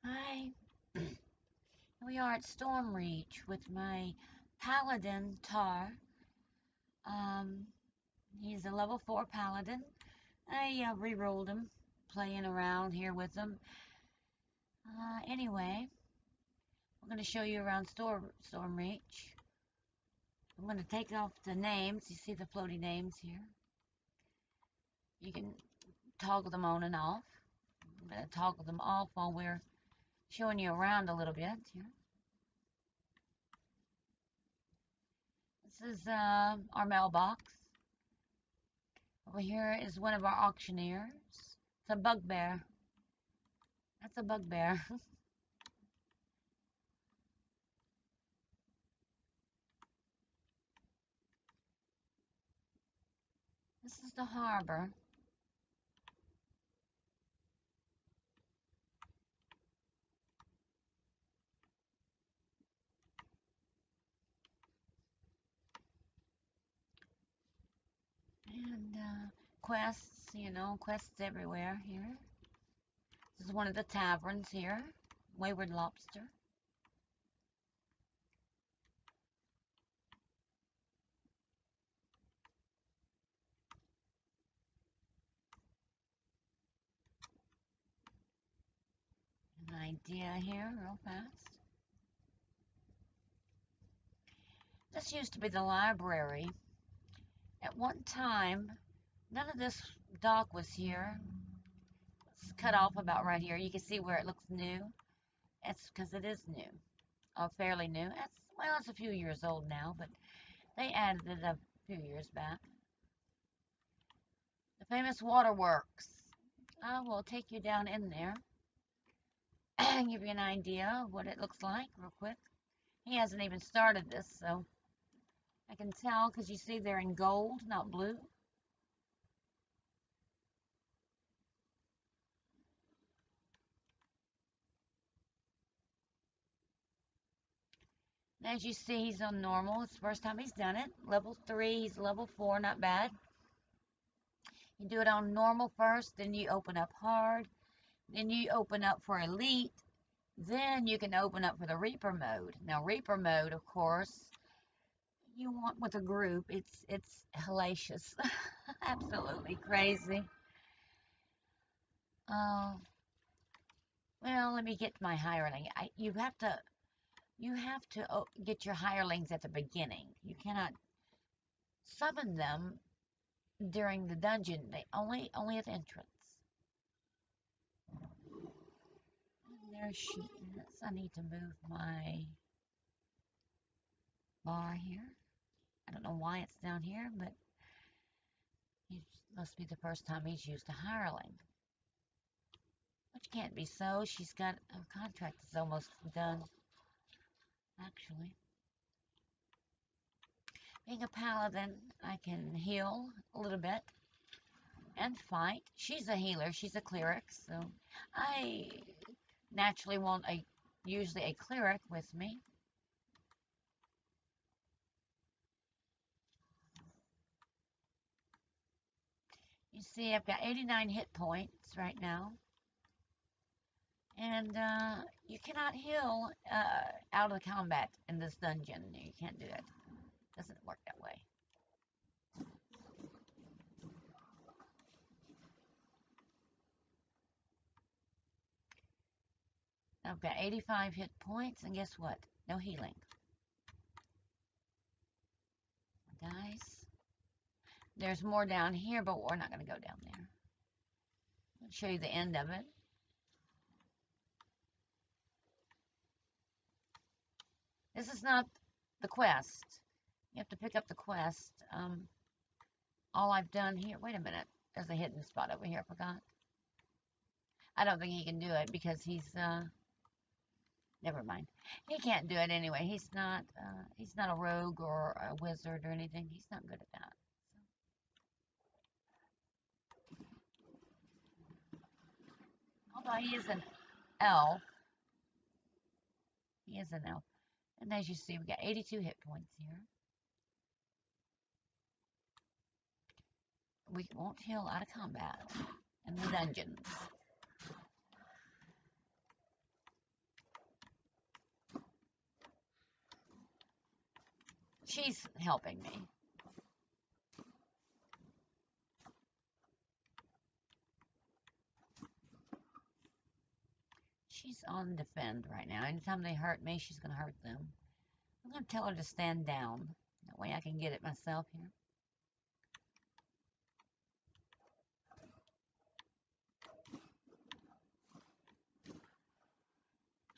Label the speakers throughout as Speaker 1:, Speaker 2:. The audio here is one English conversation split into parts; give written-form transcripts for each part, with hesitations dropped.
Speaker 1: Hi, we are at Stormreach with my paladin Tar. Um, he's a level 4 paladin. I re-rolled him, playing around here with him. Anyway, I'm going to show you around Stormreach. I'm going to take off the names. You see the floaty names here. You can toggle them on and off. I'm going to toggle them off while we're showing you around a little bit here. This is our mailbox. Over here is one of our auctioneers. It's a bugbear. That's a bugbear. This is the harbor. And quests, quests everywhere here. This is one of the taverns here. Wayward Lobster. An idea here, real fast. This used to be the library. At one time, none of this dock was here. It's cut off about right here. You can see where it looks new. It's because it is new. Fairly new. It's a few years old now, but they added it a few years back. The famous Waterworks. I will take you down in there and give you an idea of what it looks like real quick. He hasn't even started this, so I can tell because you see they're in gold, not blue. And as you see, he's on normal. It's the first time he's done it. Level 3, he's level 4, not bad. You do it on normal first, then you open up hard, then you open up for elite, then you can open up for the Reaper mode. Now, Reaper mode, of course, you want with a group. It's hellacious, absolutely crazy. Uh, well, let me get my hireling. You have to get your hirelings at the beginning. You cannot summon them during the dungeon. They only at the entrance. And there she is. I need to move my bar here. I don't know why it's down here, but it must be the first time he's used a hireling. Which can't be so. She's got her contract is almost done, actually. Being a paladin, I can heal a little bit and fight. She's a healer. She's a cleric, so I naturally want usually a cleric with me. You see, I've got 89 hit points right now. And you cannot heal out of the combat in this dungeon. You can't do it. It doesn't work that way. I've got 85 hit points, and guess what? No healing. Guys, there's more down here, but we're not going to go down there. I'll show you the end of it. This is not the quest. You have to pick up the quest. All I've done here, wait a minute. There's a hidden spot over here, I forgot. I don't think he can do it because he's, never mind. He can't do it anyway. He's not a rogue or a wizard or anything. He's not good at that. Although he is an elf. He is an elf. And as you see, we got 82 hit points here. We won't heal out of combat in the dungeons. She's helping me. She's on defend right now. Anytime they hurt me, she's going to hurt them. I'm going to tell her to stand down. That way I can get it myself here.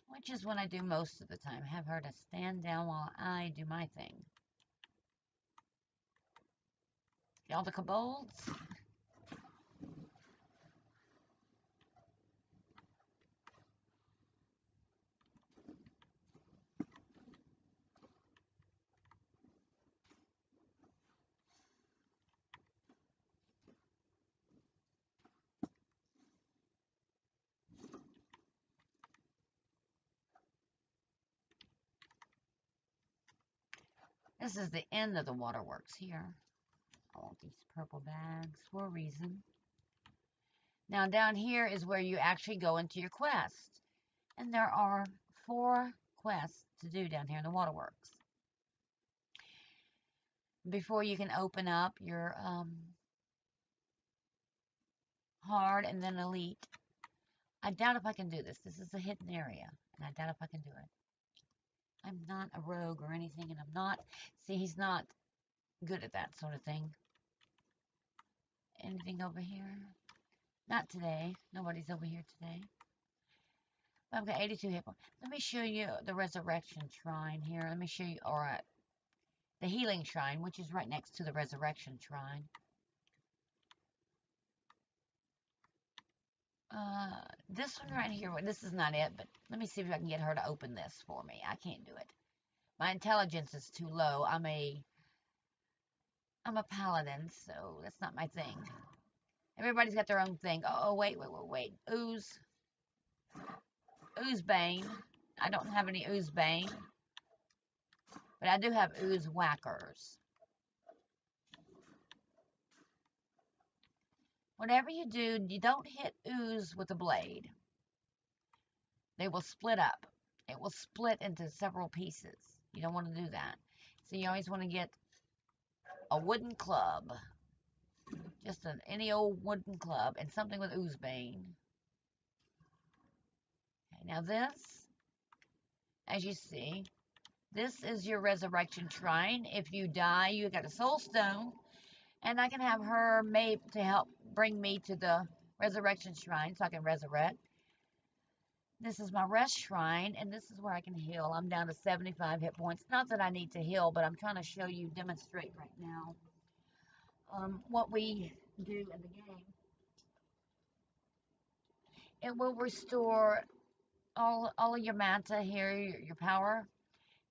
Speaker 1: Which is what I do most of the time. Have her to stand down while I do my thing. Y'all the kobolds? This is the end of the Waterworks here. I want these purple bags for a reason. Now down here is where you actually go into your quest. And there are 4 quests to do down here in the Waterworks. Before you can open up your hard and then elite. I doubt if I can do this. This is a hidden area. And I doubt if I can do it. I'm not a rogue or anything, and I'm not... See, he's not good at that sort of thing. Anything over here? Not today. Nobody's over here today. I've got 82 hit points. Let me show you the Resurrection Shrine here. Let me show you, alright, the Healing Shrine, which is right next to the Resurrection Shrine. This one right here, this is not it, but let me see if I can get her to open this for me. I can't do it. My intelligence is too low. I'm a paladin, so that's not my thing. Everybody's got their own thing. Oh, wait. Oozebane. I don't have any Oozebane, but I do have Ooze Whackers. Whatever you do, you don't hit ooze with a blade. They will split up. It will split into several pieces. You don't want to do that. So you always want to get a wooden club. Just any old wooden club and something with oozebane. Okay, now this, as you see, this is your resurrection shrine. If you die, you got a soul stone. And I can have her made to help bring me to the resurrection shrine so I can resurrect. This is my rest shrine, and this is where I can heal. I'm down to 75 hit points. Not that I need to heal, but I'm trying to show you, demonstrate right now what we do in the game. It will restore all of your mana here, your power,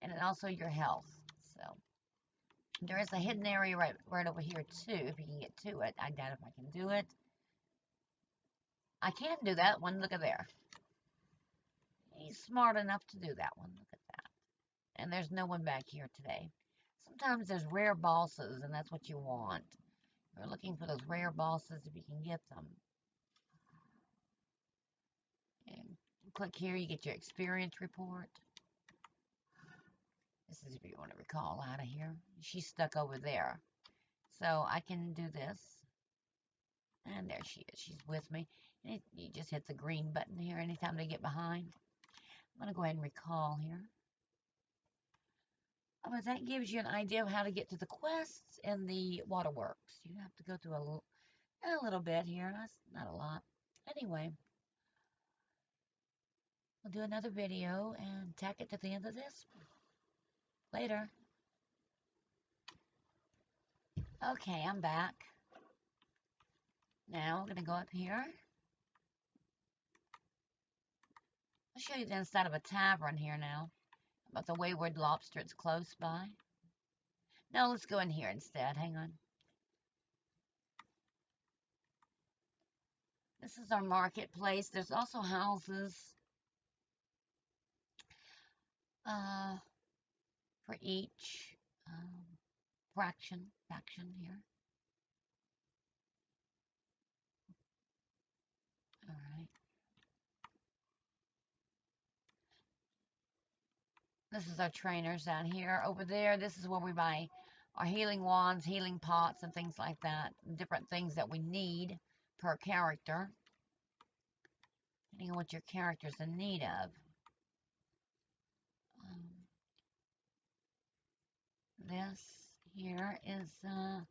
Speaker 1: and also your health. So there is a hidden area right over here too, if you can get to it. I doubt if I can do it. I can do that one. Look at there. He's smart enough to do that one. Look at that. And there's no one back here today. Sometimes there's rare bosses, and that's what you want. You're looking for those rare bosses if you can get them. And click here, you get your experience report. This is if you want to recall out of here. She's stuck over there. So I can do this. And there she is. She's with me. And you just hit the green button here anytime they get behind. I'm going to go ahead and recall here. But that gives you an idea of how to get to the quests in the Waterworks. You have to go through a little bit here. That's not a lot. Anyway, we'll do another video and tack it to the end of this. Later. Okay, I'm back. Now, we're going to go up here. I'll show you the inside of a tavern here now. About the Wayward Lobster, it's close by. No, let's go in here instead. Hang on. This is our marketplace. There's also houses for each faction here. All right. This is our trainers down here. Over there, this is where we buy our healing wands, healing pots, and things like that. Different things that we need per character, depending on what your character's in need of. This here is the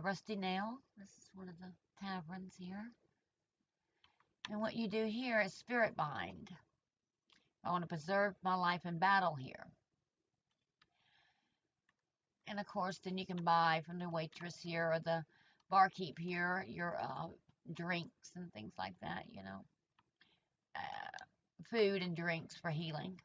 Speaker 1: Rusty Nail. This is one of the taverns here. And what you do here is Spirit Bind. I want to preserve my life in battle here. And of course, then you can buy from the waitress here or the barkeep here your drinks and things like that, you know. Food and drinks for healing.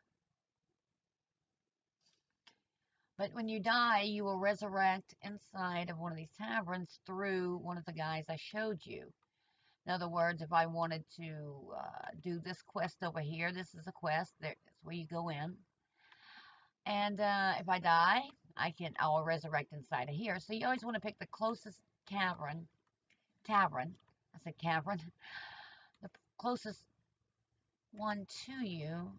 Speaker 1: But when you die, you will resurrect inside of one of these taverns through one of the guys I showed you. In other words, if I wanted to do this quest over here, this is a quest. That's where you go in. And if I die, I'll resurrect inside of here. So you always want to pick the closest tavern. I said cavern. The closest one to you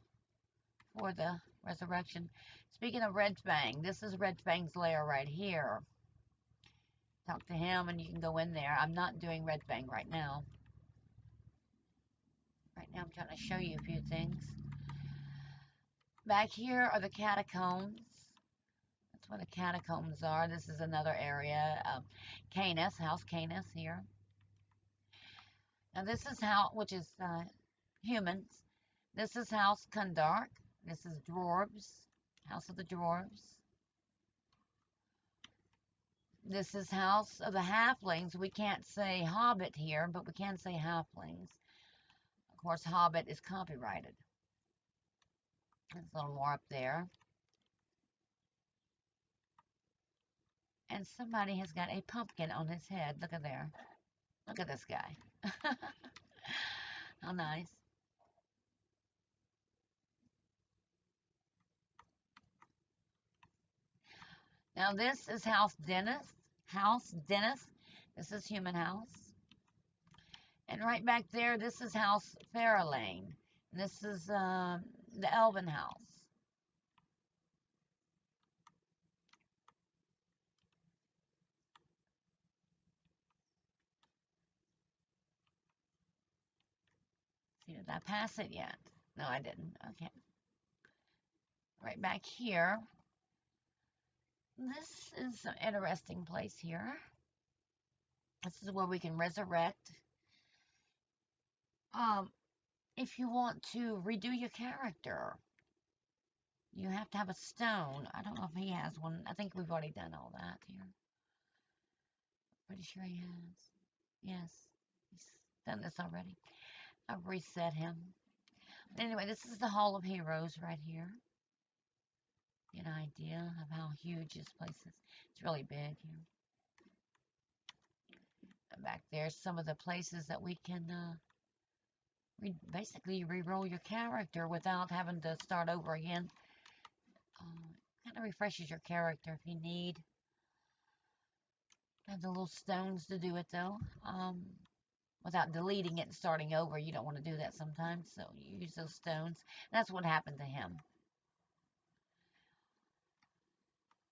Speaker 1: for the resurrection. Speaking of Red Fang, this is Red Fang's lair right here. Talk to him and you can go in there. I'm not doing Red Fang right now. Right now I'm trying to show you a few things. Back here are the catacombs. That's where the catacombs are. This is another area. Canis, House Canis here. Now this is which is humans. This is House Kundark. This is Dwarves, House of the Dwarves. This is House of the Halflings. We can't say Hobbit here, but we can say Halflings. Of course, Hobbit is copyrighted. There's a little more up there. And somebody has got a pumpkin on his head. Look at there. Look at this guy. How nice. Now this is House Dennis. House Dennis. This is Human House. And right back there, this is House Fairlane. This is the Elven House. See, did I pass it yet? No, I didn't. Okay. Right back here. This is an interesting place here. This is where we can resurrect. If you want to redo your character, you have to have a stone. I don't know if he has one. I think we've already done all that here. Pretty sure he has. Yes, he's done this already. I've reset him. But anyway, this is the Hall of Heroes right here. Get an idea of how huge this place is. It's really big here. And back there's some of the places that we can basically re-roll your character without having to start over again. Kind of refreshes your character if you need. Have the little stones to do it though. Without deleting it and starting over. You don't want to do that sometimes, so you use those stones. And that's what happened to him.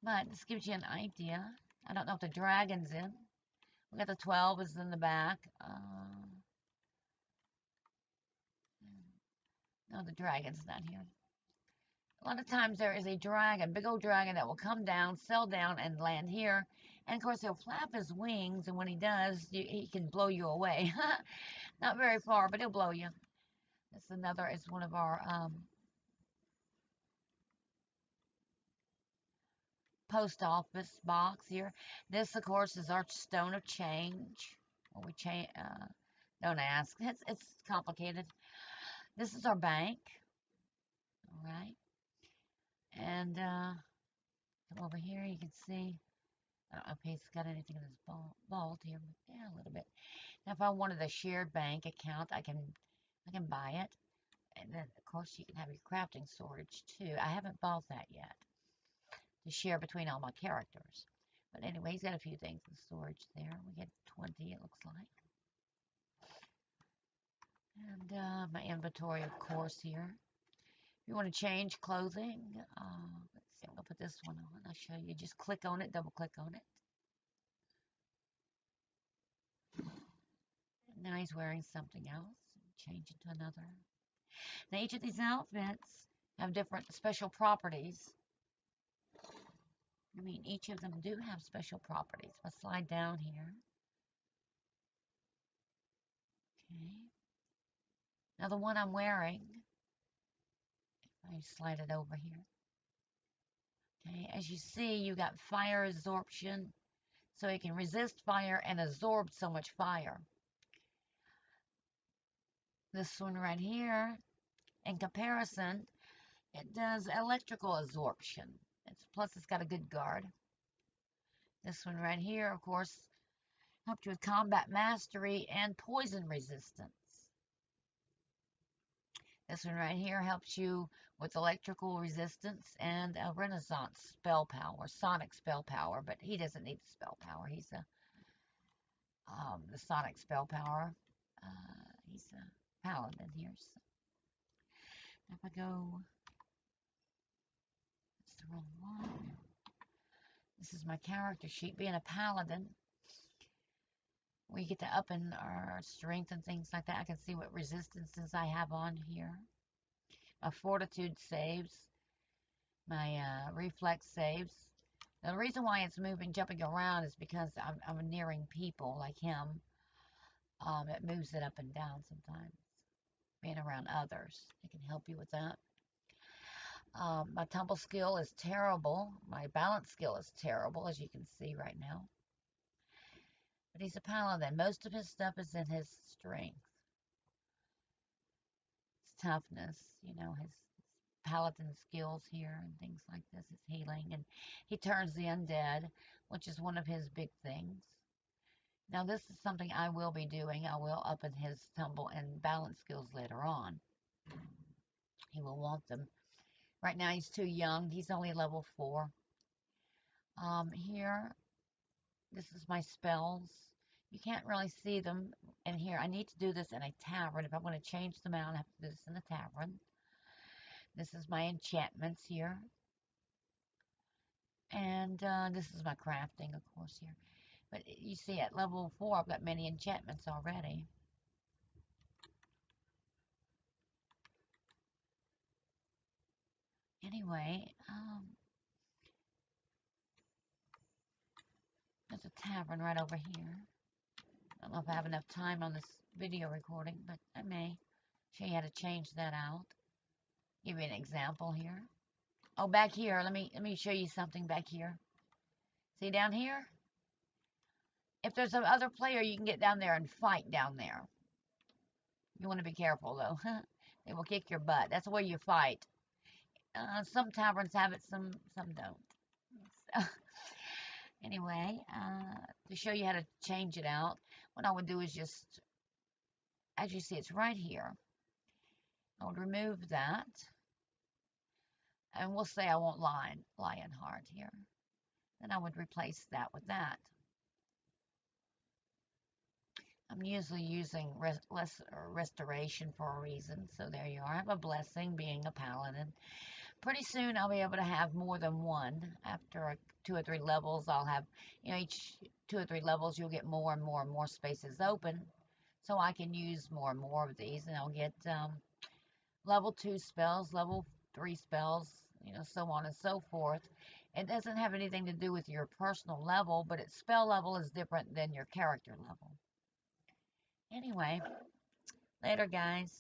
Speaker 1: But this gives you an idea. I don't know if the dragon's in. We got the 12 is in the back. No, the dragon's not here. A lot of times there is a dragon, big old dragon that will come down, sail down, and land here. And of course he'll flap his wings, and when he does, he can blow you away. Not very far, but he'll blow you. This is one of our post office box here. This, of course, is Archstone of Change. Well, we change. Don't ask. It's complicated. This is our bank. All right. And come over here, you can see. I don't know if he's got anything in his vault here, but yeah, a little bit. Now, if I wanted a shared bank account, I can buy it. And then, of course, you can have your crafting storage, too. I haven't bought that yet to share between all my characters. But anyway, he's got a few things in storage there. We get 20, it looks like. And my inventory, of course, here. you want to change clothing, let's see, I'm going to put this one on. I'll show you. Just click on it, double click on it. Now he's wearing something else. Change it to another. Now each of these outfits have different special properties. I mean, each of them do have special properties. I'll slide down here. Okay. Now the one I'm wearing, if I slide it over here. Okay, as you see, you got fire absorption, so it can resist fire and absorb so much fire. This one right here, in comparison, it does electrical absorption. Plus, it's got a good guard. This one right here, of course, helps you with combat mastery and poison resistance. This one right here helps you with electrical resistance and a Renaissance spell power, sonic spell power, but he doesn't need the spell power. He's the sonic spell power. He's a paladin here. So if I go, that's the wrong one. This is my character sheet. Being a paladin, we get to up in our strength and things like that. I can see what resistances I have on here. My fortitude saves, my reflex saves. Now, the reason why it's moving, jumping around is because I'm nearing people like him. It moves it up and down sometimes. Being around others, it can help you with that. My tumble skill is terrible. My balance skill is terrible, as you can see right now. But he's a paladin. Most of his stuff is in his strength. His toughness, you know, his paladin skills here and things like this. His healing. And he turns the undead, which is one of his big things. Now, this is something I will be doing. I will up in his tumble and balance skills later on. He will want them. Right now, he's too young. He's only level 4. Here, this is my spells. You can't really see them in here. I need to do this in a tavern. If I want to change them out, I have to do this in a tavern. This is my enchantments here. And this is my crafting, of course, here. But you see, at level 4, I've got many enchantments already. Anyway, there's a tavern right over here. I don't know if I have enough time on this video recording, but I may show you how to change that out. Give you an example here. Oh, back here, let me show you something back here. See down here? If there's some other player, you can get down there and fight down there. You want to be careful, though. They will kick your butt. That's where you fight. Some taverns have it, some don't. So, anyway, to show you how to change it out, what I would do is just, as you see, it's right here. I would remove that. And we'll say I want Lionheart here. Then I would replace that with that. I'm usually using restoration for a reason. So there you are. I have a blessing being a paladin. Pretty soon I'll be able to have more than one. After 2 or 3 levels, I'll have, you know, each 2 or 3 levels you'll get more and more and more spaces open. So I can use more and more of these. And I'll get level 2 spells, level 3 spells, you know, so on and so forth. It doesn't have anything to do with your personal level, but its spell level is different than your character level. Anyway, later, guys.